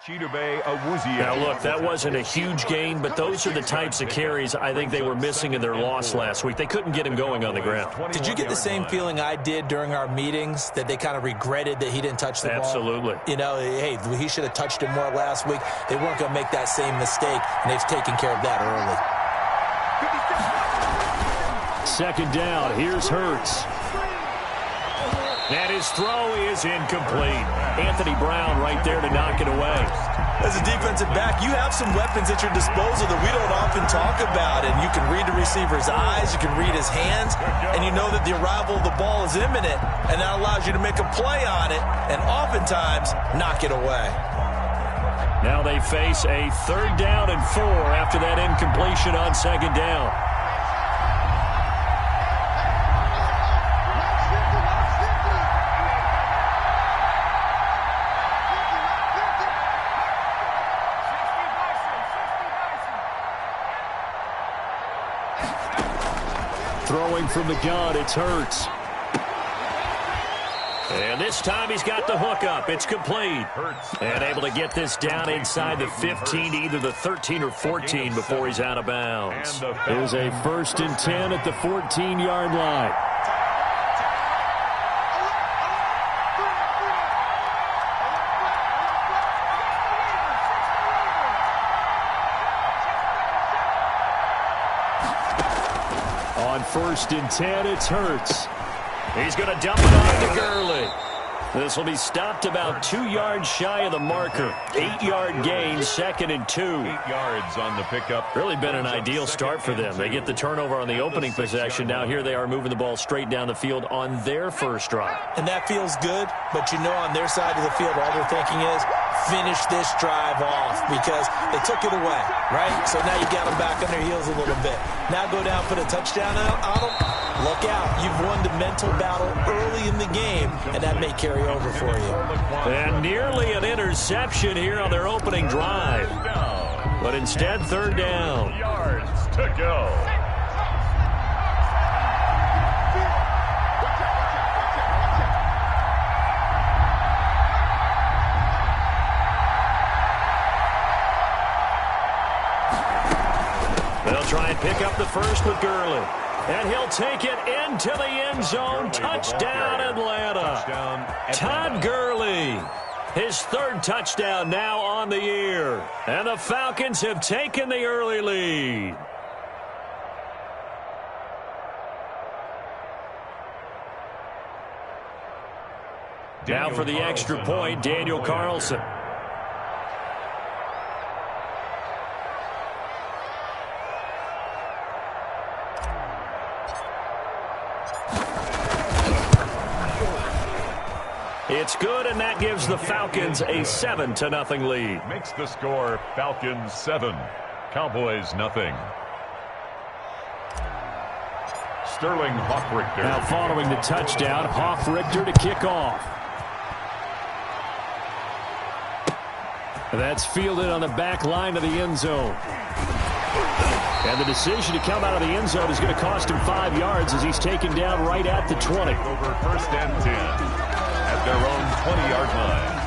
Now, look, that wasn't a huge gain, but those are the types of carries I think they were missing in their loss last week. They couldn't get him going on the ground. Did you get the same feeling I did during our meetings, that they kind of regretted that he didn't touch the ball? Absolutely. You know, hey, he should have touched it more last week. They weren't going to make that same mistake, and they've taken care of that early. Second down, here's Hurts. And his throw is incomplete. Anthony Brown right there to knock it away. As a defensive back, you have some weapons at your disposal that we don't often talk about. And you can read the receiver's eyes, you can read his hands, and you know that the arrival of the ball is imminent, and that allows you to make a play on it and oftentimes knock it away. Now they face a 3rd down and 4 after that incompletion on 2nd down. Throwing from the gun, it's Hurts. And this time he's got the hook up. It's complete. And able to get this down inside the 15, either the 13 or 14 before he's out of bounds. Here's a 1st and 10 at the 14-yard line. On 1st and 10, it's Hurts. He's going to dump it on to Gurley. This will be stopped about 2 yards shy of the marker. 8-yard gain, 2nd and 2. 8 yards on the pickup. Really been an ideal start for them. They get the turnover on the opening possession. Now here they are moving the ball straight down the field on their first drive. And that feels good, but you know on their side of the field, all they're thinking is, finish this drive off, because they took it away, right? So now you got them back on their heels a little bit. Now go down, put a touchdown on them. Look out. You've won the mental battle early in the game, and that may carry over for you. And nearly an interception here on their opening drive. But instead, 3rd down. Yards to go. They'll try and pick up the first with Gurley. And he'll take it into the end zone. Touchdown, Atlanta. Todd Gurley. His 3rd touchdown now on the year. And the Falcons have taken the early lead. Now for the extra point, Daniel Carlson. It's good, and that gives the Falcons a 7-0 lead. Makes the score Falcons 7, Cowboys 0. Sterling Hoffrichter. Now following the touchdown, Hoffrichter to kick off. That's fielded on the back line of the end zone. And the decision to come out of the end zone is going to cost him 5 yards as he's taken down right at the 20. Over 1st and 10 at their own 20-yard line.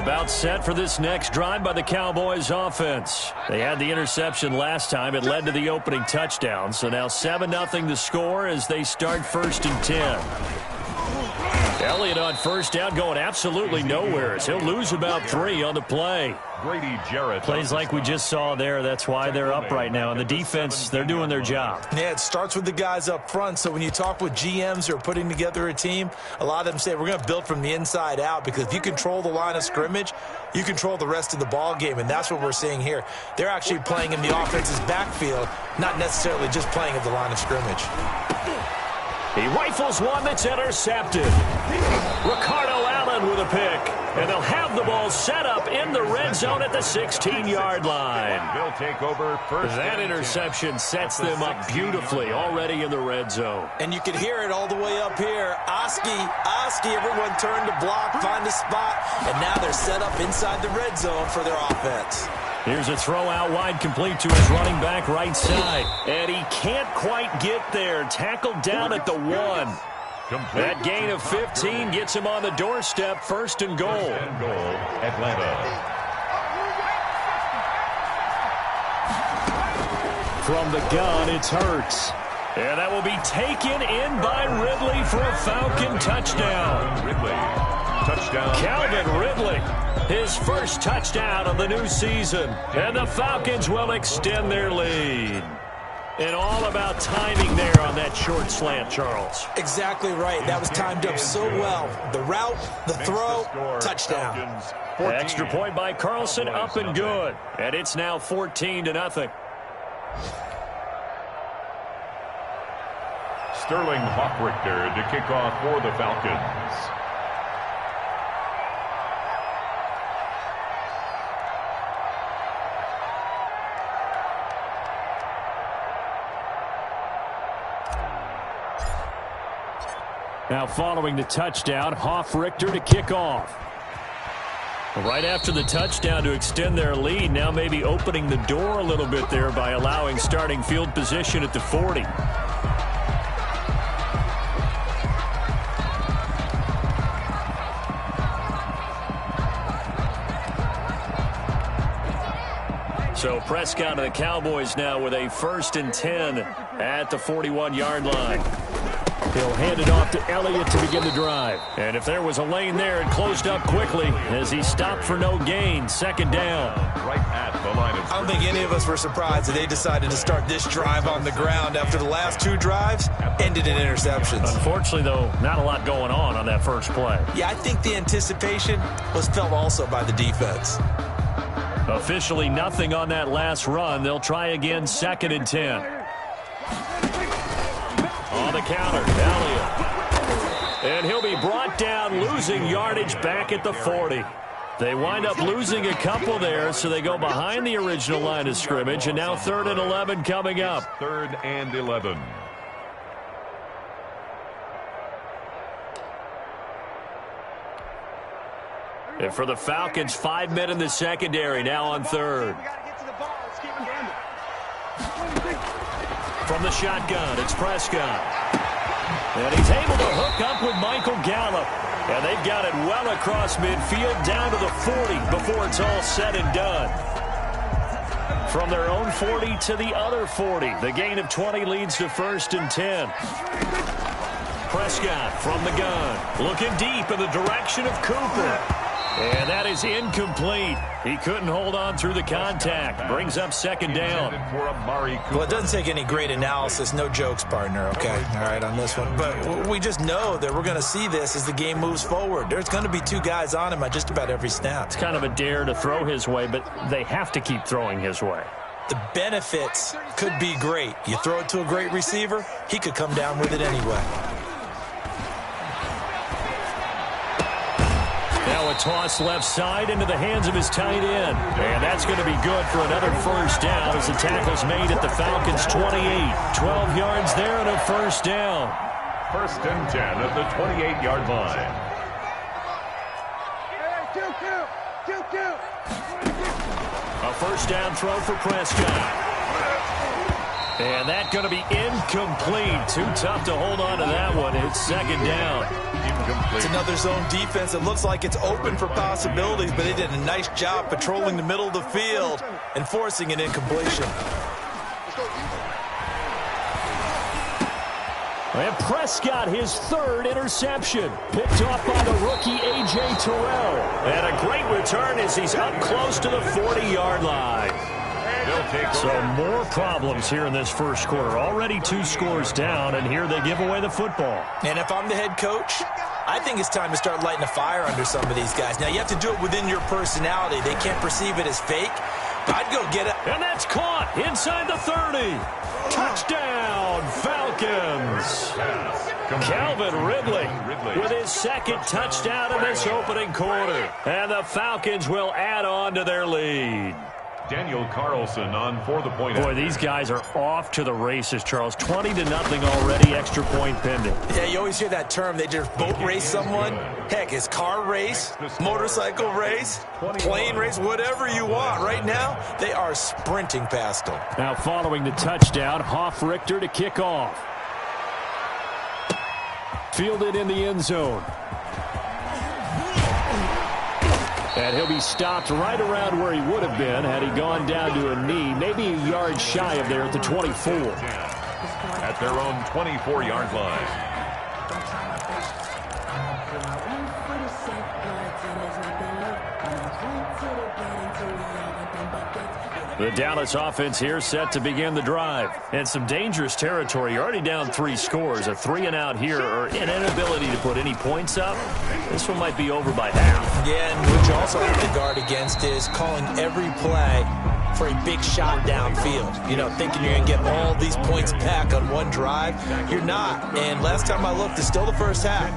About set for this next drive by the Cowboys offense. They had the interception last time. It led to the opening touchdown. So now 7-0 the score as they start 1st and 10. Elliott on 1st down going absolutely nowhere as he'll lose about 3 on the play. Grady Jarrett. Plays like we just saw there. That's why they're up right now. And the defense, they're doing their job. Yeah, it starts with the guys up front. So when you talk with GMs who are putting together a team, a lot of them say we're going to build from the inside out, because if you control the line of scrimmage, you control the rest of the ball game, and that's what we're seeing here. They're actually playing in the offense's backfield, not necessarily just playing at the line of scrimmage. He rifles one that's intercepted. Ricardo Allen with a pick. And they'll have the ball set up in the red zone at the 16-yard line. They'll take over first. That interception sets them up beautifully already in the red zone. And you can hear it all the way up here. Oski, everyone turned to block, find a spot, and now they're set up inside the red zone for their offense. Here's a throw out wide, complete to his running back right side. And he can't quite get there. Tackled down at the 1. That gain of 15 gets him on the doorstep, 1st and goal. Atlanta. From the gun, it's Hurts. And that will be taken in by Ridley for a Falcon touchdown. Ridley. Touchdown. Calvin Ridley, his first touchdown of the new season. And the Falcons will extend their lead. And all about timing there on that short slant, Charles. Exactly right. That was timed up so well. The route, the throw, touchdown. Extra point by Carlson, up and good. And it's now 14-0. Sterling Hockrichter to kick off for the Falcons. Now following the touchdown, Hoff-Richter to kick off. Right after the touchdown to extend their lead, now maybe opening the door a little bit there by allowing starting field position at the 40. So Prescott and the Cowboys now with a 1st and 10 at the 41-yard line. He'll hand it off to Elliott to begin the drive. And if there was a lane there, it closed up quickly as he stopped for no gain. 2nd down. Right at the line of scrimmage. I don't think any of us were surprised that they decided to start this drive on the ground after the last 2 drives ended in interceptions. Unfortunately, though, not a lot going on that first play. Yeah, I think the anticipation was felt also by the defense. Officially nothing on that last run. They'll try again, 2nd and 10. On the counter, Elliott. And he'll be brought down, losing yardage back at the 40. They wind up losing a couple there, so they go behind the original line of scrimmage, and now 3rd and 11 coming up. 3rd and 11. And for the Falcons, 5 men in the secondary, now on 3rd. From the shotgun, it's Prescott. And he's able to hook up with Michael Gallup. And they've got it well across midfield down to the 40 before it's all said and done. From their own 40 to the other 40. The gain of 20 leads to 1st and 10. Prescott from the gun. Looking deep in the direction of Cooper. And that is incomplete. He couldn't hold on through the contact. Brings up 2nd down. Well, it doesn't take any great analysis. No jokes, partner, okay? All right, on this one. But we just know that we're going to see this as the game moves forward. There's going to be 2 guys on him at just about every snap. It's kind of a dare to throw his way, but they have to keep throwing his way. The benefits could be great. You throw it to a great receiver, he could come down with it anyway. Now a toss left side into the hands of his tight end. And that's going to be good for another 1st down as the tackle's made at the Falcons' 28. 12 yards there and a 1st down. 1st and 10 at the 28-yard line. A 1st down throw for Prescott. And that's going to be incomplete. Too tough to hold on to that one. It's 2nd down. It's another zone defense. It looks like it's open for possibilities, but they did a nice job patrolling the middle of the field and forcing an incompletion. And Prescott, his 3rd interception. Picked off by the rookie A.J. Terrell. And a great return as he's up close to the 40-yard line. So more problems here in this first quarter. Already 2 scores down, and here they give away the football. And if I'm the head coach, I think it's time to start lighting a fire under some of these guys. Now, you have to do it within your personality. They can't perceive it as fake. But I'd go get it. And that's caught inside the 30. Touchdown, Falcons. Calvin Ridley with his 2nd touchdown in this opening quarter. And the Falcons will add on to their lead. Daniel Carlson on for the point. Boy, these guys are off to the races, Charles. 20-0 already, extra point pending. Yeah, you always hear that term. They just boat race someone. Heck, it's car race, motorcycle race, plane race, whatever you want. Right now, they are sprinting past them. Now following the touchdown, Hoff-Richter to kick off. Fielded in the end zone. And he'll be stopped right around where he would have been had he gone down to a knee, maybe a yard shy of there at the 24. At their own 24-yard line. The Dallas offense here set to begin the drive. And some dangerous territory. You're already down 3 scores. A 3-and-out here or an inability to put any points up. This one might be over by half. Yeah, and what you also have to guard against is calling every play for a big shot downfield. You know, thinking you're going to get all these points back on one drive. You're not. And last time I looked, it's still the first half.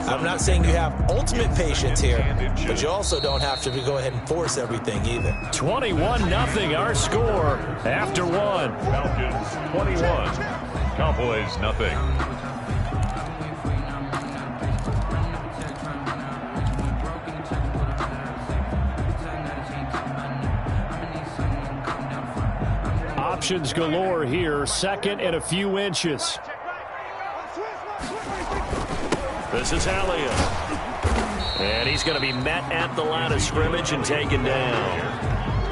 I'm not saying you have ultimate patience here, but you also don't have to go ahead and force everything either. 21-0 our score after one. Falcons 21, Cowboys nothing. Options galore here. Second and a few inches. This is Elliott. And he's going to be met at the line of scrimmage and taken down.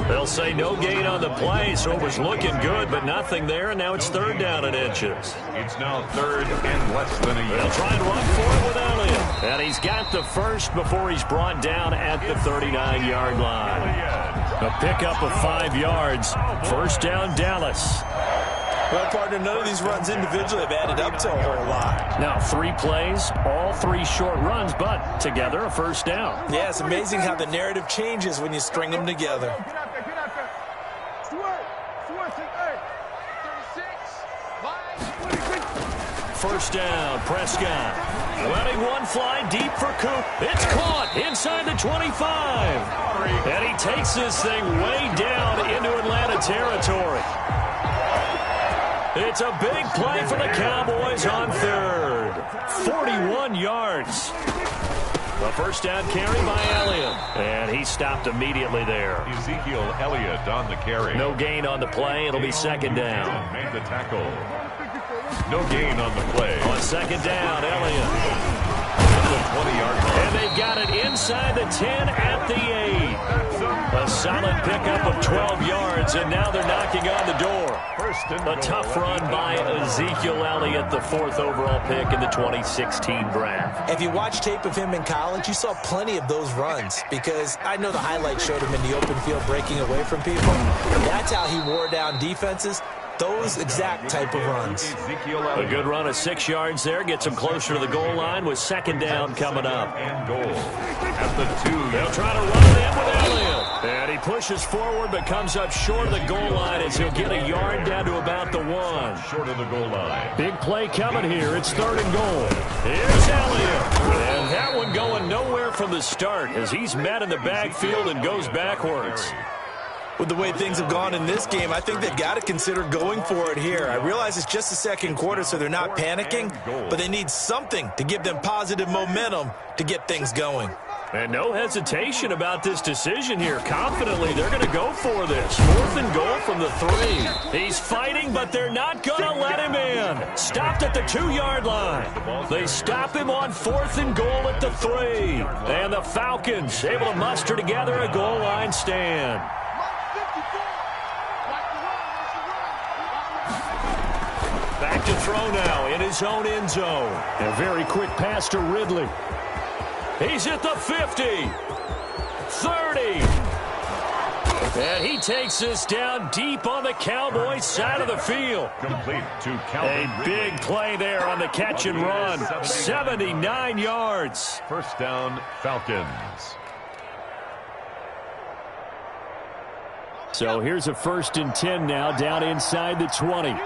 They'll say no gain on the play, so it was looking good, but nothing there, and now it's third down and inches. It's now third and less than a yard. They'll try and run for it with Elliott. And he's got the first before he's brought down at the 39-yard line. A pickup of 5 yards. First down, Dallas. Well, partner, none of these runs individually have added up to a whole lot. Now 3 plays, all 3 short runs, but together a first down. Yeah, it's amazing how the narrative changes when you string them together. First down, Prescott. Letting one fly deep for Coop. It's caught inside the 25. And he takes this thing way down into Atlanta territory. It's a big play for the Cowboys on third. 41 yards. The first down carry by Elliott. And he stopped immediately there. Ezekiel Elliott on the carry. No gain on the play. It'll be second down. Made the tackle. No gain on the play. On second down, Elliott. 20-yard line. And they've got it inside the 10 at the 8. A solid pickup of 12 yards, and now they're knocking on the door. A tough run by Ezekiel Elliott, the 4th overall pick in the 2016 draft. If you watch tape of him in college, you saw plenty of those runs because I know the highlights showed him in the open field breaking away from people. That's how he wore down defenses. Those exact type of runs. A good run of 6 yards there. Gets him closer to the goal line with second down coming up. And goal at the 2. They'll try to run it in with Elliott. And he pushes forward but comes up short of the goal line as he'll get a yard down to about the 1. Short of the goal line. Big play coming here. It's third and goal. Here's Elliott. And that one going nowhere from the start as he's met in the backfield and goes backwards. With the way things have gone in this game, I think they've got to consider going for it here. I realize it's just the second quarter, so they're not panicking, but they need something to give them positive momentum to get things going. And no hesitation about this decision here. Confidently, they're going to go for this. 4th and goal from the 3. He's fighting, but they're not going to let him in. Stopped at the 2-yard line. They stop him on 4th and goal at the 3. And the Falcons able to muster together a goal line stand. Back to throw now in his own end zone. A very quick pass to Ridley. He's at the 50. 30. And he takes this down deep on the Cowboys side of the field. Complete to Calvin A big play there on the catch and run. 79 yards. First down, Falcons. So here's a 1st and 10 now down inside the 20.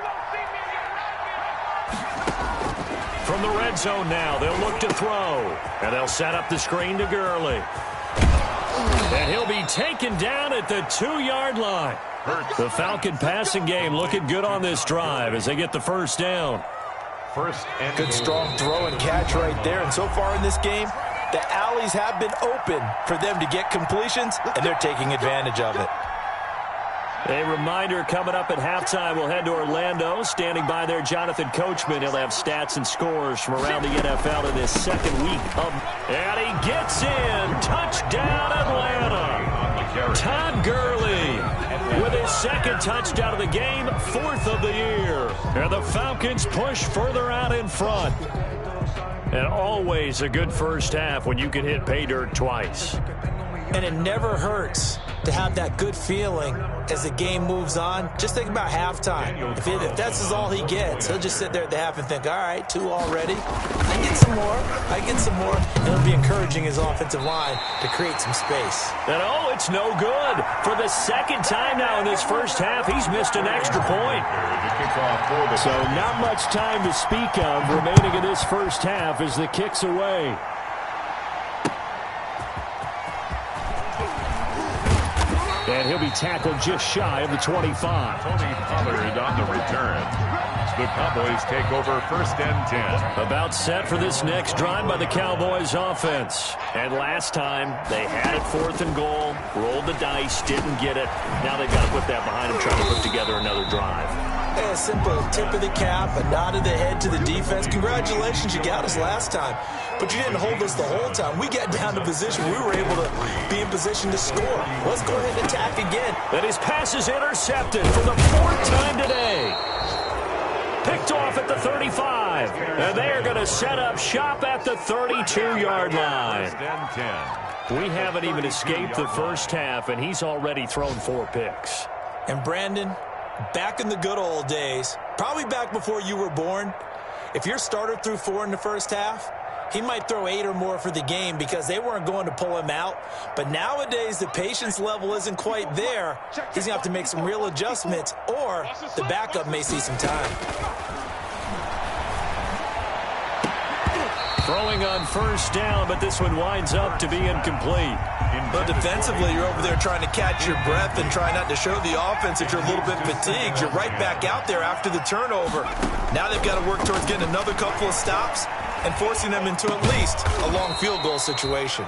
From the red zone now, they'll look to throw. And they'll set up the screen to Gurley. And he'll be taken down at the 2-yard line. The Falcon passing game looking good on this drive as they get the first down. Good strong throw and catch right there. And so far in this game, the alleys have been open for them to get completions, and they're taking advantage of it. A reminder coming up at halftime, we'll head to Orlando. Standing by there, Jonathan Coachman. He'll have stats and scores from around the NFL in this second week. And he gets in. Touchdown, Atlanta. Todd Gurley with his second touchdown of the game, 4th of the year. And the Falcons push further out in front. And always a good first half when you can hit pay dirt twice. And it never hurts to have that good feeling as the game moves on. Just think about halftime. If that's all he gets, he'll just sit there at the half and think, all right, 2 already. I get some more. I get some more. And it'll be encouraging his offensive line to create some space. And it's no good. For the second time now in this first half, he's missed an extra point. So not much time to speak of remaining in this first half as the kick's away. And he'll be tackled just shy of the 25. Tony Pollard on the return. The Cowboys take over 1st and 10. About set for this next drive by the Cowboys offense. And last time, they had it 4th and goal, rolled the dice, didn't get it. Now they've got to put that behind them, trying to put together another drive. A simple tip of the cap, a nod of the head to the defense. Congratulations, you got us last time. But you didn't hold us the whole time. We got down to position. We were able to be in position to score. Let's go ahead and attack again. And his pass is intercepted for the 4th time today. Picked off at the 35. And they are going to set up shop at the 32-yard line. We haven't even escaped the first half, and he's already thrown 4 picks. And Brandon, back in the good old days, probably back before you were born, if your starter threw 4 in the first half, he might throw 8 or more for the game because they weren't going to pull him out. But nowadays, the patience level isn't quite there. He's going to have to make some real adjustments, or the backup may see some time. Throwing on first down, but this one winds up to be incomplete. But defensively, you're over there trying to catch your breath and try not to show the offense that you're a little bit fatigued. You're right back out there after the turnover. Now they've got to work towards getting another couple of stops and forcing them into at least a long field goal situation.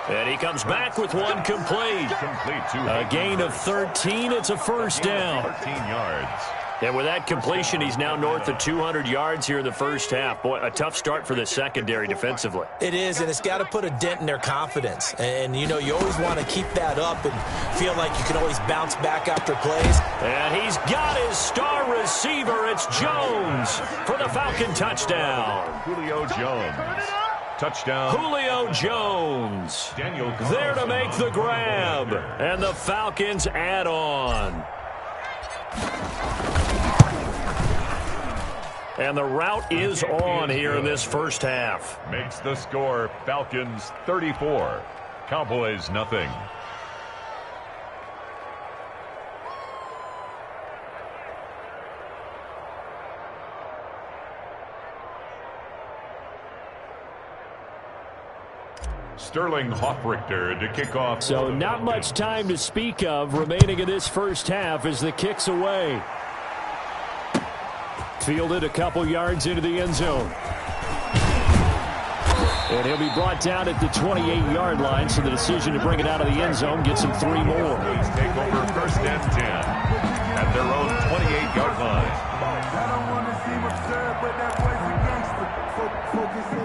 And he comes back with one complete. A gain of 13. It's a first down. 13 yards. And with that completion, he's now north of 200 yards here in the first half. Boy, a tough start for the secondary defensively. It is, and it's got to put a dent in their confidence. And, you know, you always want to keep that up and feel like you can always bounce back after plays. And he's got his star receiver. It's Jones for the Falcon touchdown. Julio Jones. Touchdown. Julio Jones there to make the grab. And the Falcons add on. And the route is on here in this first half. Makes the score Falcons 34, Cowboys nothing. Sterling Hoffrichter to kick off. So not much time to speak of remaining in this first half as the kick's away. Fielded a couple yards into the end zone. And he'll be brought down at the 28-yard line, so the decision to bring it out of the end zone gets him 3 more. Take over 1st and 10 at their own 28-yard line.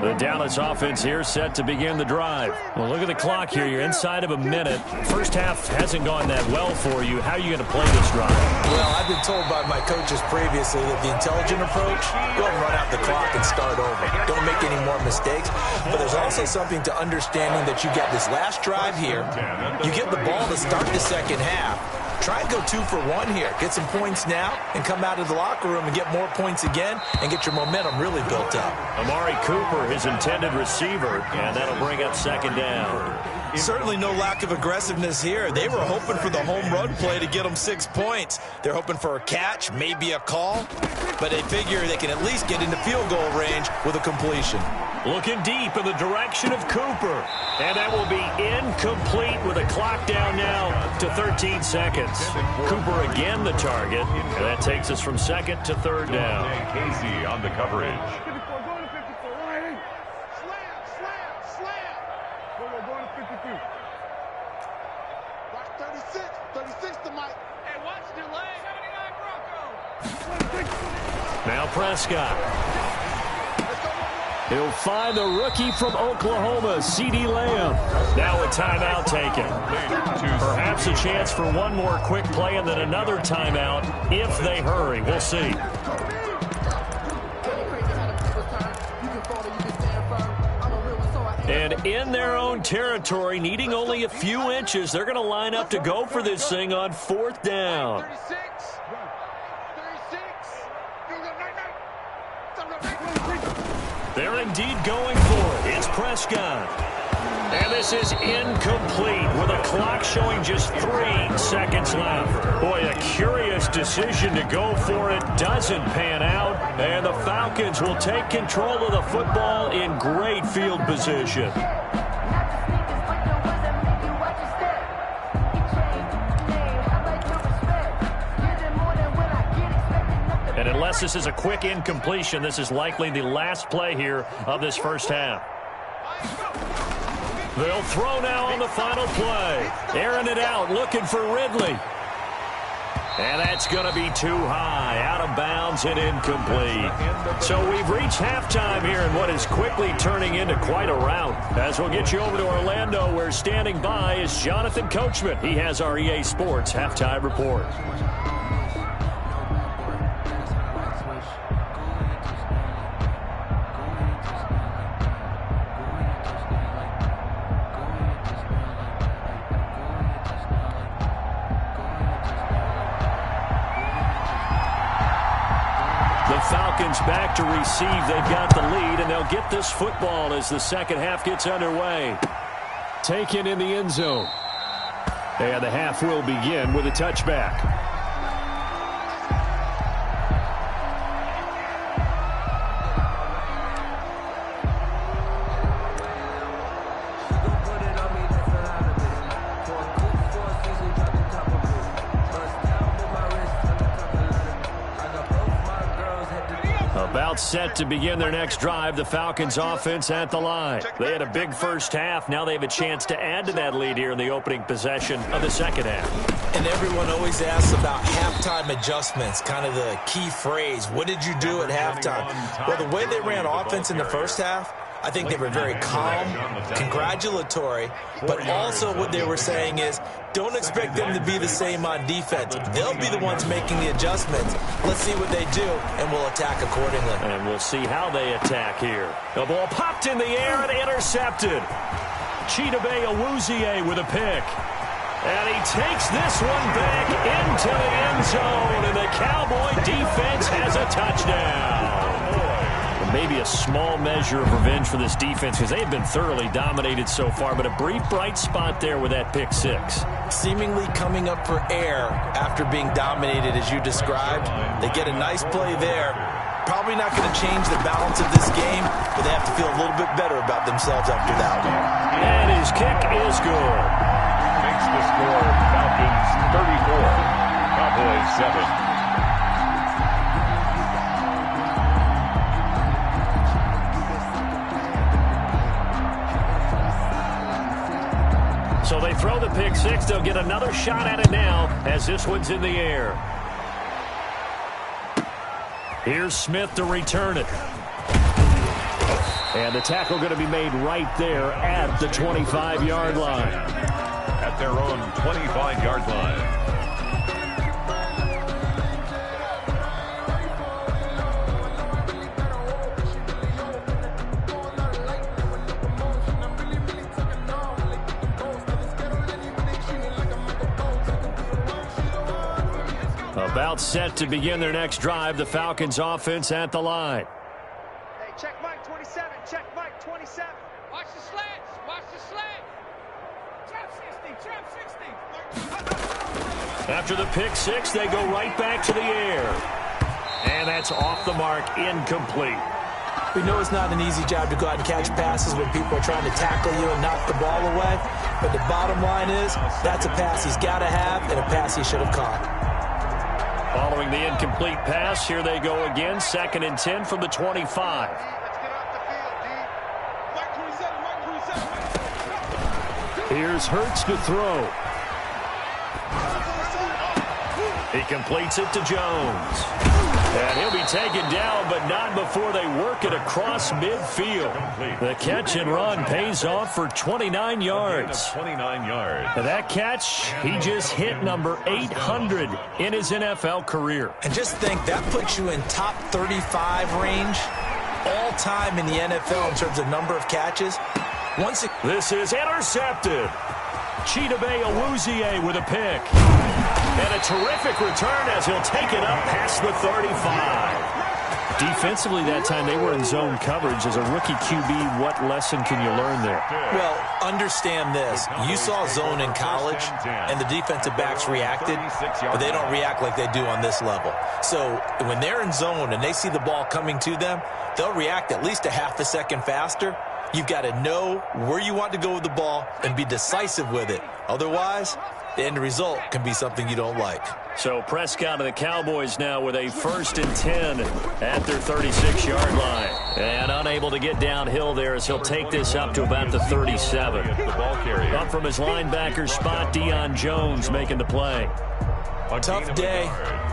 The Dallas offense here set to begin the drive. Well, look at the clock here. You're inside of a minute. First half hasn't gone that well for you. How are you going to play this drive? Well, I've been told by my coaches previously that the intelligent approach, go ahead and run out the clock and start over. Don't make any more mistakes. But there's also something to understanding that you get this last drive here. You get the ball to start the second half. Try and go 2 for 1 here. Get some points now and come out of the locker room and get more points again and get your momentum really built up. Amari Cooper, his intended receiver, and that'll bring up second down. Certainly no lack of aggressiveness here. They were hoping for the home run play to get them 6 points. They're hoping for a catch, maybe a call, but they figure they can at least get into field goal range with a completion. Looking deep in the direction of Cooper. And that will be incomplete with a clock down now to 13 seconds. Cooper again the target. And that takes us from second to third down. Casey on the coverage. Now Prescott. He'll find the rookie from Oklahoma, C.D. Lamb. Now a timeout taken. Perhaps a chance for one more quick play and then another timeout if they hurry. We'll see. And in their own territory, needing only a few inches, they're going to line up to go for this thing on fourth down. They're indeed going for it. It's Prescott. And this is incomplete with a clock showing just 3 seconds left. Boy, a curious decision to go for it. Doesn't pan out. And the Falcons will take control of the football in great field position. And unless this is a quick incompletion, this is likely the last play here of this first half. They'll throw now on the final play. Airing it out, looking for Ridley. And that's going to be too high, out of bounds and incomplete. So we've reached halftime here in what is quickly turning into quite a rout. As we'll get you over to Orlando, where standing by is Jonathan Coachman. He has our EA Sports halftime report. Falcons back to receive. They've got the lead, and they'll get this football as the second half gets underway. Taken in the end zone. And the half will begin with a touchback. Set to begin their next drive, the Falcons offense at the line. They had a big first half. Now they have a chance to add to that lead here in the opening possession of the second half. And everyone always asks about halftime adjustments, kind of the key phrase. What did you do at halftime? Well, the way they ran offense in the first half, I think they were very calm, congratulatory, but also what they were saying is, don't expect them to be the same on defense. They'll be the ones making the adjustments. Let's see what they do, and we'll attack accordingly. And we'll see how they attack here. The ball popped in the air and intercepted. Chidobe Awuzie with a pick. And he takes this one back into the end zone, and the Cowboy defense has a touchdown. Maybe a small measure of revenge for this defense because they've been thoroughly dominated so far, but a brief bright spot there with that pick six. Seemingly coming up for air after being dominated as you described. They get a nice play there. Probably not going to change the balance of this game, but they have to feel a little bit better about themselves after that one. And his kick is good. Makes the score Falcons 34, Cowboys 7. So they throw the pick six. They'll get another shot at it now as this one's in the air. Here's Smith to return it. And the tackle going to be made right there at the 25-yard line. At their own 25-yard line. About set to begin their next drive, the Falcons offense at the line. Hey, check Mike 27, check Mike 27. Watch the slants, watch the slant. Trap 60. After the pick six, they go right back to the air. And that's off the mark, incomplete. We know it's not an easy job to go out and catch passes when people are trying to tackle you and knock the ball away. But the bottom line is, that's a pass he's got to have and a pass he should have caught. Following the incomplete pass, here they go again. 2nd and 10 from the 25. Here's Hurts to throw. He completes it to Jones. And he'll be taken down, but not before they work it across midfield. The catch and run pays off for 29 yards. 29 yards. And that catch, he just hit number 800 in his NFL career. And just think, that puts you in top 35 range all time in the NFL in terms of number of catches. This is intercepted. Chidobe Awuzie with a pick. And a terrific return as he'll take it up past the 35. Defensively that time, they were in zone coverage. As a rookie QB, what lesson can you learn there? Well, understand this. You saw zone in college, and the defensive backs reacted, but they don't react like they do on this level. So when they're in zone and they see the ball coming to them, they'll react at least a half a second faster. You've got to know where you want to go with the ball and be decisive with it. Otherwise, the end result can be something you don't like. So Prescott and the Cowboys now with a 1st and 10 at their 36-yard line. And unable to get downhill there as he'll take this up to about the 37. Up from his linebacker spot, Deion Jones making the play. Tough day,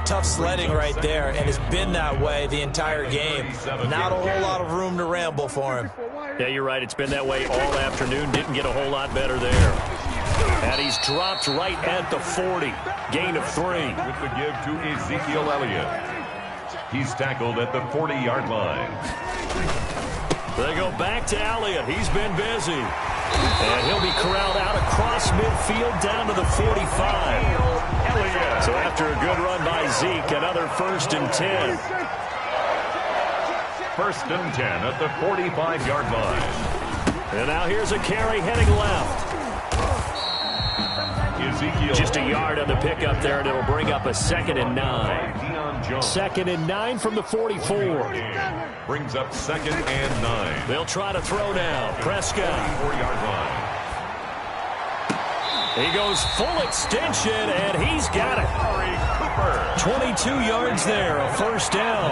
tough sledding right there, and it's been that way the entire game. Not a whole lot of room to ramble for him. Yeah, you're right. It's been that way all afternoon. Didn't get a whole lot better there. And he's dropped right at the 40. Gain of 3. With the give to Ezekiel Elliott. He's tackled at the 40-yard line. They go back to Elliott. He's been busy. And he'll be corralled out across midfield down to the 45. Elliott. So after a good run by Zeke, another 1st and 10. 1st and 10 at the 45-yard line. And now here's a carry heading left. Ezekiel. Just a yard on the pickup there, and it'll bring up a 2nd and 9. 2nd and 9 from the 44. Brings up 2nd and 9. They'll try to throw now. Prescott. 4-yard line. He goes full extension, and he's got it. 22 yards there, a 1st down.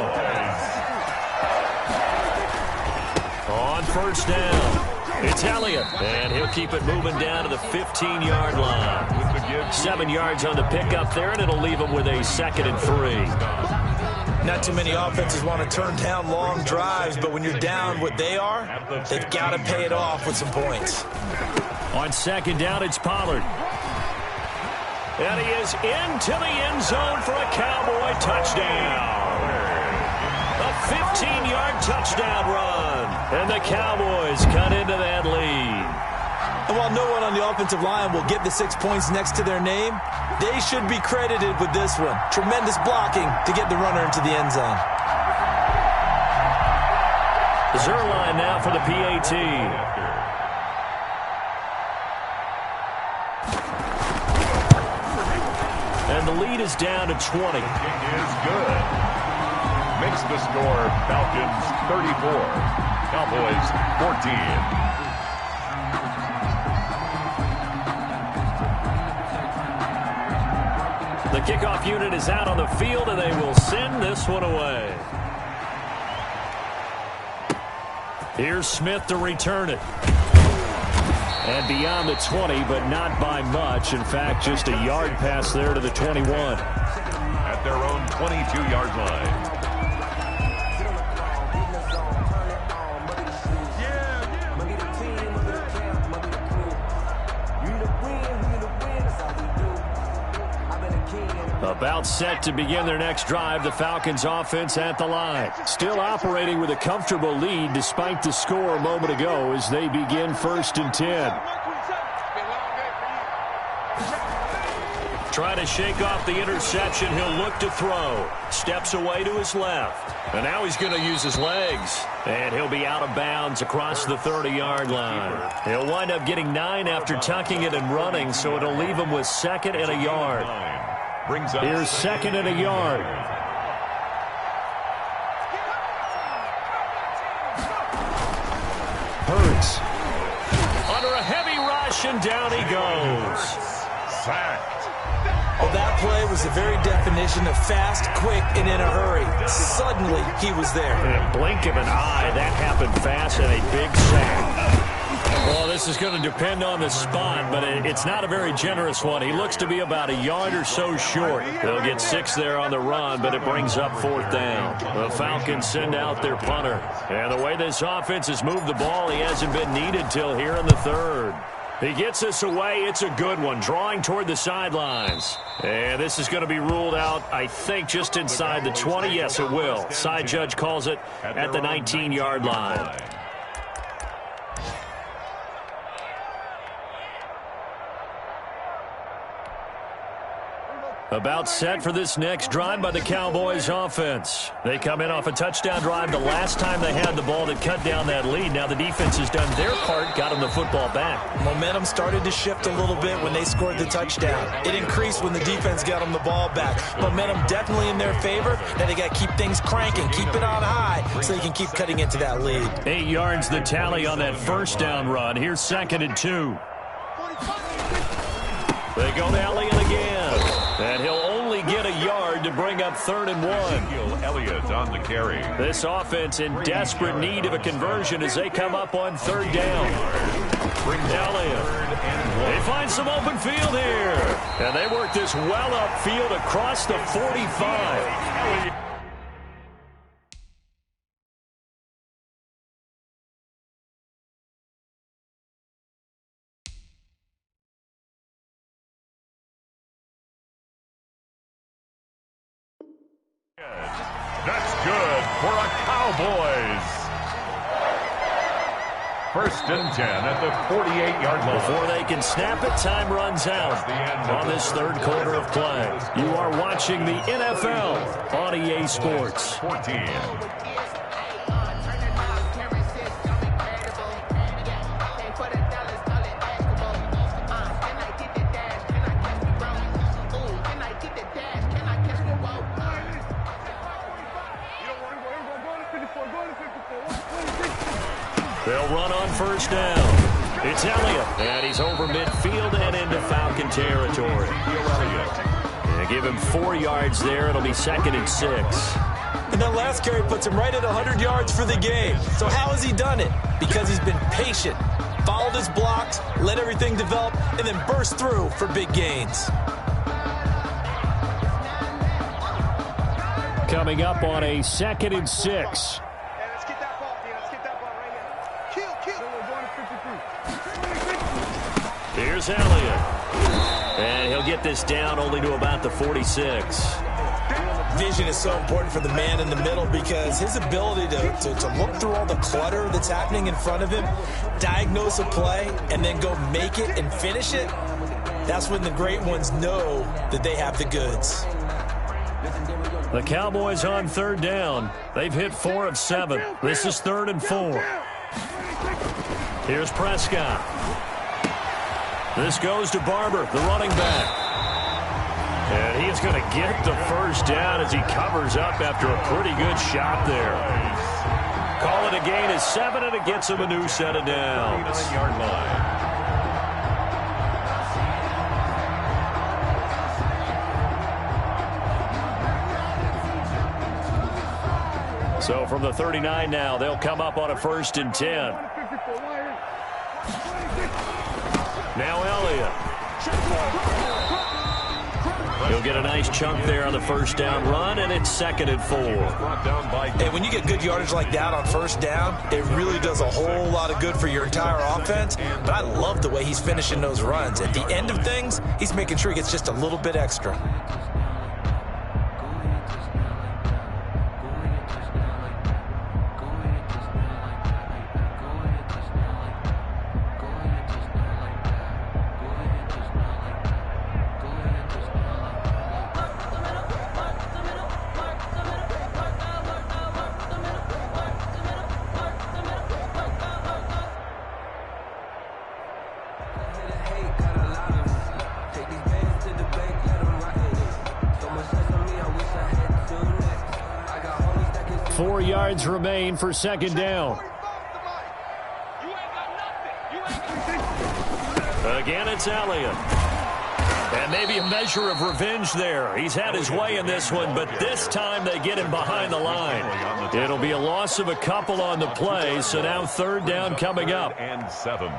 On 1st down, it's Elliott, and he'll keep it moving down to the 15-yard line. 7 yards on the pickup there, and it'll leave him with a 2nd and 3. Not too many offenses want to turn down long drives, but when you're down what they are, they've got to pay it off with some points. On 2nd down, it's Pollard. And he is into the end zone for a Cowboy touchdown. A 15-yard touchdown run. And the Cowboys cut into that lead. And while no one on the offensive line will get the 6 points next to their name, they should be credited with this one. Tremendous blocking to get the runner into the end zone. Zerline now for the PAT. And the lead is down to 20. It is good. Makes the score Falcons 34, Cowboys 14. The kickoff unit is out on the field, and they will send this one away. Here's Smith to return it. And beyond the 20, but not by much. In fact, just a yard pass there to the 21. At their own 22-yard line. About set to begin their next drive, the Falcons offense at the line. Still operating with a comfortable lead despite the score a moment ago as they begin 1st and 10. Trying to shake off the interception, he'll look to throw. Steps away to his left. And now he's going to use his legs. And he'll be out of bounds across the 30-yard line. He'll wind up getting 9 after tucking it and running, so it'll leave him with 2nd and a yard. Here's 2nd and a yard. Hurts. Under a heavy rush, and down he goes. Sacked. Well, that play was the very definition of fast, quick, and in a hurry. Suddenly, he was there. In a blink of an eye, that happened fast and a big sack. Well, this is going to depend on the spot, but it's not a very generous one. He looks to be about a yard or so short. They'll get 6 there on the run, but it brings up 4th down. The Falcons send out their punter. And the way this offense has moved the ball, he hasn't been needed till here in the 3rd. He gets this away. It's a good one, drawing toward the sidelines. And this is going to be ruled out, I think, just inside the 20. Yes, it will. Side judge calls it at the 19-yard line. About set for this next drive by the Cowboys offense. They come in off a touchdown drive the last time they had the ball that cut down that lead. Now the defense has done their part, got them the football back. Momentum started to shift a little bit when they scored the touchdown. It increased when the defense got them the ball back. Momentum definitely in their favor. Now they got to keep things cranking, keep it on high so they can keep cutting into that lead. 8 yards the tally on that 1st down run. Here's 2nd and 2. They go to Elliott again. And he'll only get a yard to bring up 3rd and 1. Elliott on the carry. This offense in desperate need of a conversion as they come up on 3rd down. Elliott. They find some open field here. And they work this well upfield across the 45. That's good for a Cowboys. 1st and 10 at the 48-yard line. Before they can snap it, time runs out on this 3rd quarter of play. You are watching the NFL on EA Sports. 14. They'll run on 1st down. It's Elliott, and he's over midfield and into Falcon territory. They give him 4 yards there. It'll be 2nd and 6. And that last carry puts him right at 100 yards for the game. So how has he done it? Because he's been patient, followed his blocks, let everything develop, and then burst through for big gains. Coming up on a 2nd and 6. Here's Elliott. And he'll get this down only to about the 46. Vision is so important for the man in the middle because his ability to look through all the clutter that's happening in front of him, diagnose a play, and then go make it and finish it, that's when the great ones know that they have the goods. The Cowboys on 3rd down. They've hit 4 of 7. This is 3rd and 4. Here's Prescott. This goes to Barber, the running back. And he is going to get the 1st down as he covers up after a pretty good shot there. Call it a gain of 7, and it gets him a new set of downs. 9-yard line. So from the 39 now, they'll come up on a 1st and 10. Now Elliott. He'll get a nice chunk there on the 1st down run, and it's 2nd and 4. And when you get good yardage like that on 1st down, it really does a whole lot of good for your entire offense. But I love the way he's finishing those runs. At the end of things, he's making sure he gets just a little bit extra. Yards remain for 2nd down. Again, it's Elliott. And maybe a measure of revenge there. He's had his way in this one, but this time they get him behind the line. It'll be a loss of a couple on the play, so now third down coming up. And 7.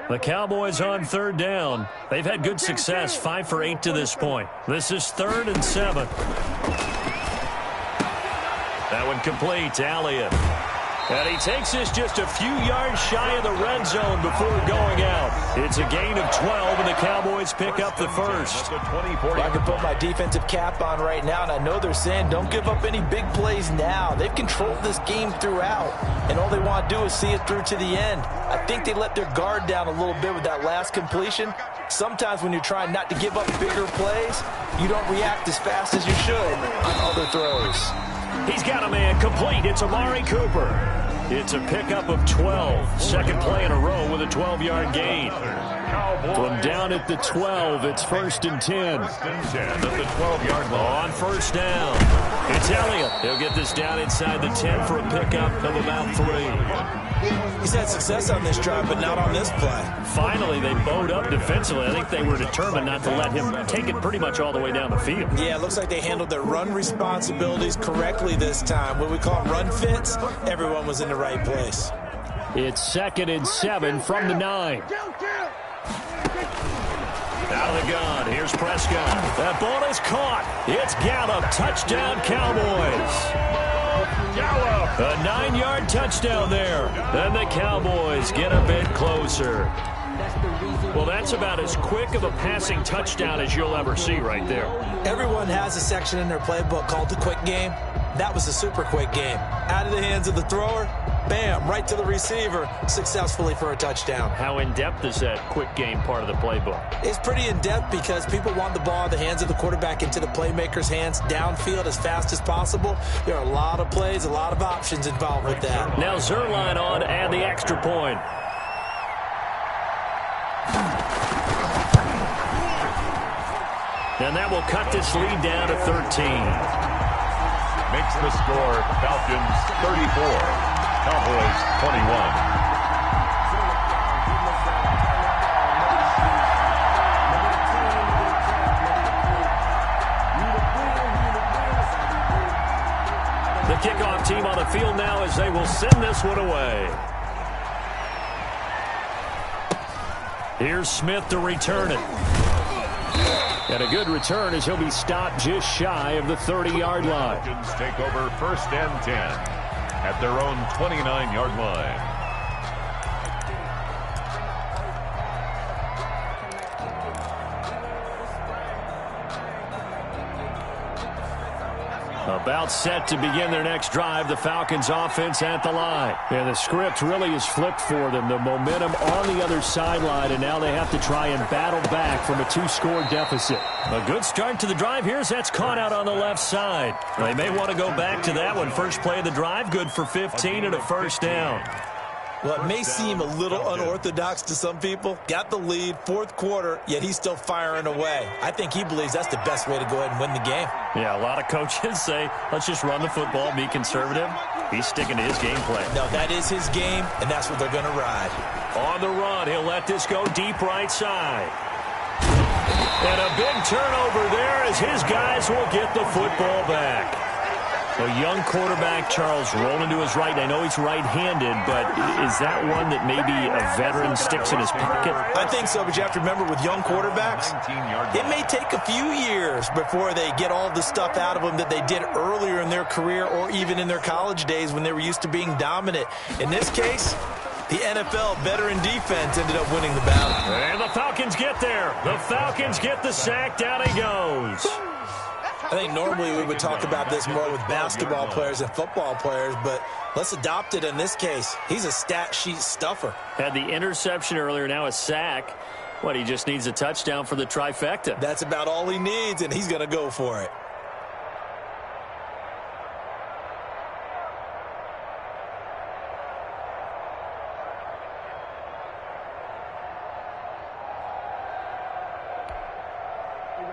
The Cowboys on third down. They've had good success, 5 for 8 to this point. This is 3rd and 7. That one complete to Elliott. And he takes this just a few yards shy of the red zone before going out. It's a gain of 12, and the Cowboys pick up the first. Well, I can put my defensive cap on right now, and I know they're saying don't give up any big plays now. They've controlled this game throughout, and all they want to do is see it through to the end. I think they let their guard down a little bit with that last completion. Sometimes when you're trying not to give up bigger plays, you don't react as fast as you should on other throws. He's got a man complete. It's Amari Cooper. It's a pickup of 12. Second play in a row with a 12-yard gain. From down at the 12, it's 1st and 10. At the 12-yard line. On first down, it's Elliott. He'll get this down inside the 10 for a pickup of about 3. He's had success on this drive, but not on this play. Finally, they bowed up defensively. I think they were determined not to let him take it pretty much all the way down the field. Yeah, it looks like they handled their run responsibilities correctly this time. What we call run fits, everyone was in the right place. It's 2nd and 7 from the 9. Out of the gun, here's Prescott. That ball is caught. It's Gallup. Touchdown, Cowboys. A 9-yard touchdown there. And the Cowboys get a bit closer. Well, that's about as quick of a passing touchdown as you'll ever see right there. Everyone has a section in their playbook called the quick game. That was a super quick game. Out of the hands of the thrower, bam, right to the receiver, successfully for a touchdown. How in-depth is that quick game part of the playbook? It's pretty in-depth because people want the ball in the hands of the quarterback into the playmaker's hands downfield as fast as possible. There are a lot of plays, a lot of options involved with that. Now Zerline on to add the extra point. And that will cut this lead down to 13. Makes the score Falcons 34, Cowboys 21. The kickoff team on the field now as they will send this one away. Here's Smith to return it. And a good return as he'll be stopped just shy of the 30-yard line. Falcons take over 1st and 10 at their own 29-yard line. About set to begin their next drive, the Falcons offense at the line. And the script really is flipped for them. The momentum on the other sideline, and now they have to try and battle back from a 2-score deficit. A good start to the drive here as that's caught out on the left side. They may want to go back to that one. First play of the drive, good for 15 and a first down. Well, it may seem a little unorthodox to some people. Got the lead, 4th quarter, yet he's still firing away. I think he believes that's the best way to go ahead and win the game. Yeah, a lot of coaches say, let's just run the football, be conservative. He's sticking to his game plan. No, that is his game, and that's what they're going to ride. On the run, he'll let this go deep right side. And a big turnover there as his guys will get the football back. A young quarterback, Charles, rolling to his right. I know he's right-handed, but is that one that maybe a veteran sticks in his pocket? I think so, but you have to remember with young quarterbacks, it may take a few years before they get all the stuff out of them that they did earlier in their career or even in their college days when they were used to being dominant. In this case, the NFL veteran defense ended up winning the battle. And the Falcons get there. The Falcons get the sack. Down he goes. I think normally we would talk about this more with basketball players and football players, but let's adopt it in this case. He's a stat sheet stuffer. Had the interception earlier, now a sack. What, he just needs a touchdown for the trifecta. That's about all he needs, and he's going to go for it.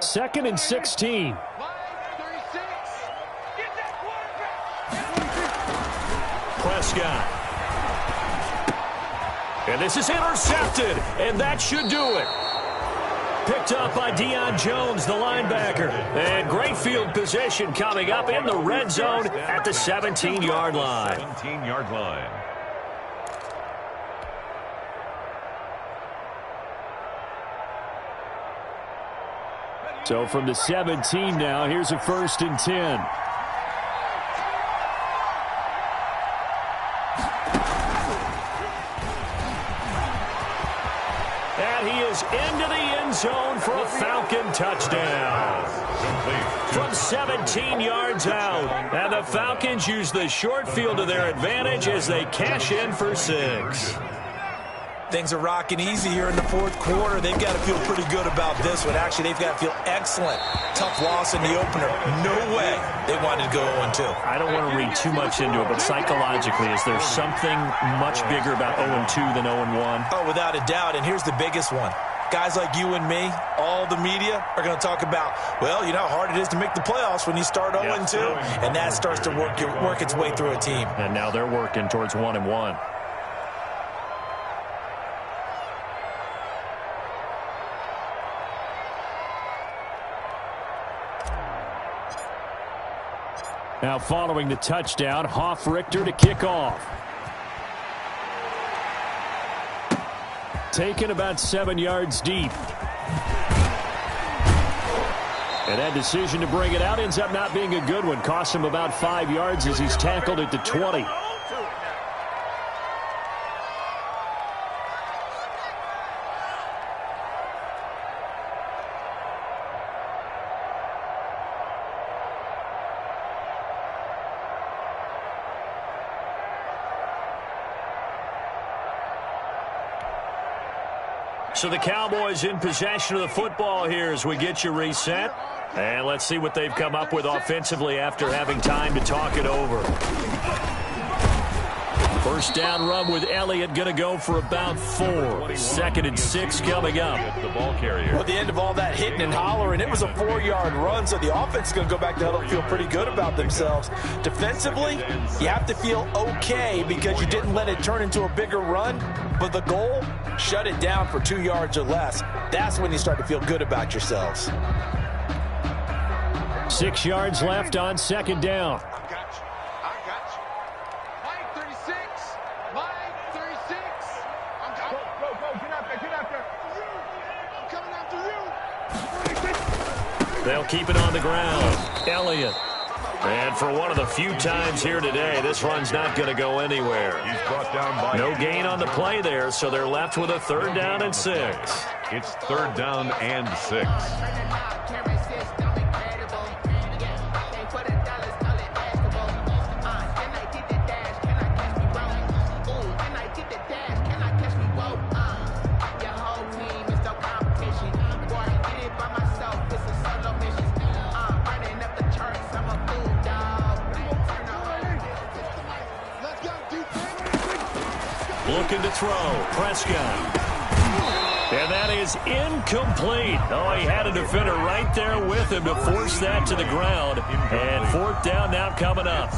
2nd and 16. Prescott. And this is intercepted, and that should do it. Picked up by Deion Jones, the linebacker. And great field position coming up in the red zone at the 17-yard line. 17-yard line. So from the 17 now, here's a 1st and 10. And he is into the end zone for a Falcon touchdown. From 17 yards out. And the Falcons use the short field to their advantage as they cash in for 6. Things are rocking easy here in the fourth quarter. They've got to feel pretty good about this one. Actually, they've got to feel excellent. Tough loss in the opener. No way they wanted to go 0-2. I don't want to read too much into it, but psychologically, is there something much bigger about 0-2 than 0-1? Oh, without a doubt, and here's the biggest one. Guys like you and me, all the media, are going to talk about, well, you know how hard it is to make the playoffs when you start 0-2, and that starts to work its way through a team. And now they're working towards 1-1. Now following the touchdown, Richter to kick off. Taken about 7 yards deep. And that decision to bring it out ends up not being a good one. Cost him about 5 yards as he's tackled at the 20. So the Cowboys in possession of the football here as we get you reset. And let's see what they've come up with offensively after having time to talk it over. First down run with Elliott, going to go for about 4. 2nd and 6 coming up. The ball carrier. Well, at the end of all that hitting and hollering, it was a 4-yard run, so the offense is going to go back to huddle and feel pretty good about themselves. Defensively, you have to feel okay because you didn't let it turn into a bigger run, but the goal, shut it down for 2 yards or less. That's when you start to feel good about yourselves. 6 yards left on 2nd down. They'll keep it on the ground. Elliott. And for one of the few times here today, this run's not going to go anywhere. He's brought down by no gain on the play there, so they're left with a 3rd down and 6. It's 3rd down and 6. Looking to throw. Prescott. And that is incomplete. Oh, he had a defender right there with him to force that to the ground. And 4th down now coming up.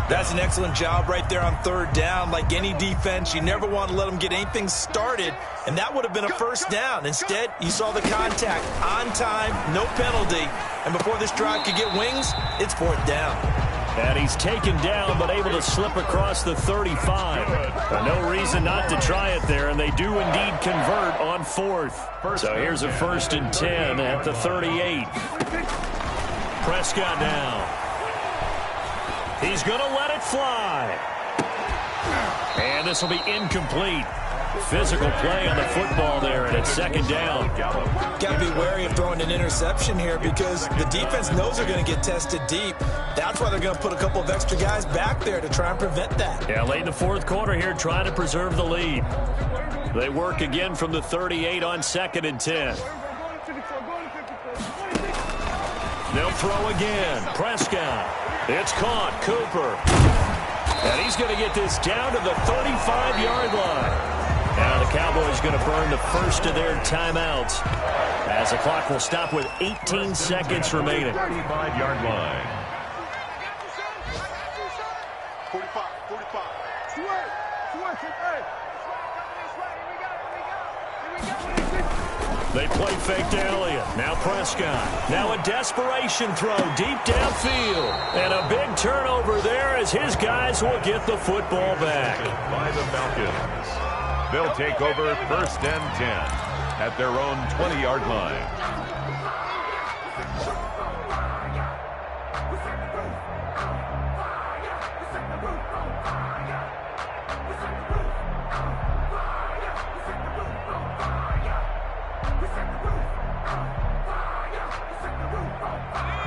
That's an excellent job right there on 3rd down. Like any defense, you never want to let them get anything started, and that would have been a 1st down. Instead, you saw the contact on time, no penalty, and before this drive could get wings, it's 4th down. And he's taken down, but able to slip across the 35. No reason not to try it there, and they do indeed convert on 4th. So here's a 1st and 10 at the 38. Prescott now. He's going to let it fly. And this will be incomplete. Physical play on the football there, and it's 2nd down. Got to be wary of throwing an interception here because the defense knows they're going to get tested deep. That's why they're going to put a couple of extra guys back there to try and prevent that. Yeah, late in the 4th quarter here, trying to preserve the lead. They work again from the 38 on 2nd and 10. They'll throw again. Prescott. It's caught. Cooper. And he's going to get this down to the 35-yard line. Now the Cowboys going to burn the first of their timeouts as the clock will stop with 18 seconds remaining. 35-yard line. 45. They play fake to Elliott. Now Prescott. Now a desperation throw deep downfield. And a big turnover there as his guys will get the football back. By the Falcons. They'll take over first and 10 at their own 20-yard line.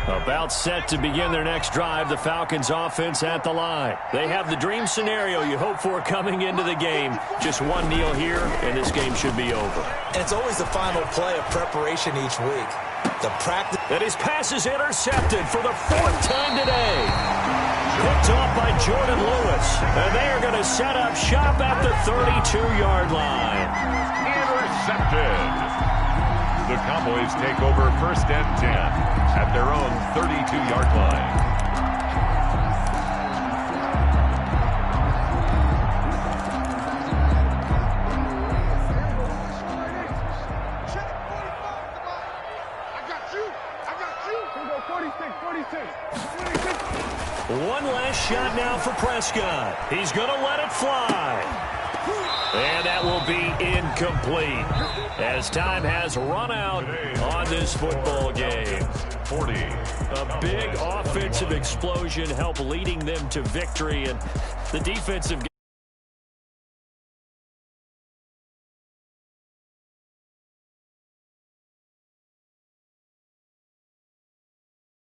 About set to begin their next drive, the Falcons offense at the line. They have the dream scenario you hope for coming into the game. Just one kneel here, and this game should be over. And it's always the final play of preparation each week. The practice. And his pass is intercepted for the 4th time today. Picked off by Jordan Lewis. And they are going to set up shop at the 32-yard line. Intercepted. The Cowboys take over first and 10 at their own 32-yard line. One last shot now for Prescott. He's going to let it fly. And that will be incomplete as time has run out on this football game. 40. A big offensive explosion helped leading them to victory, and the defensive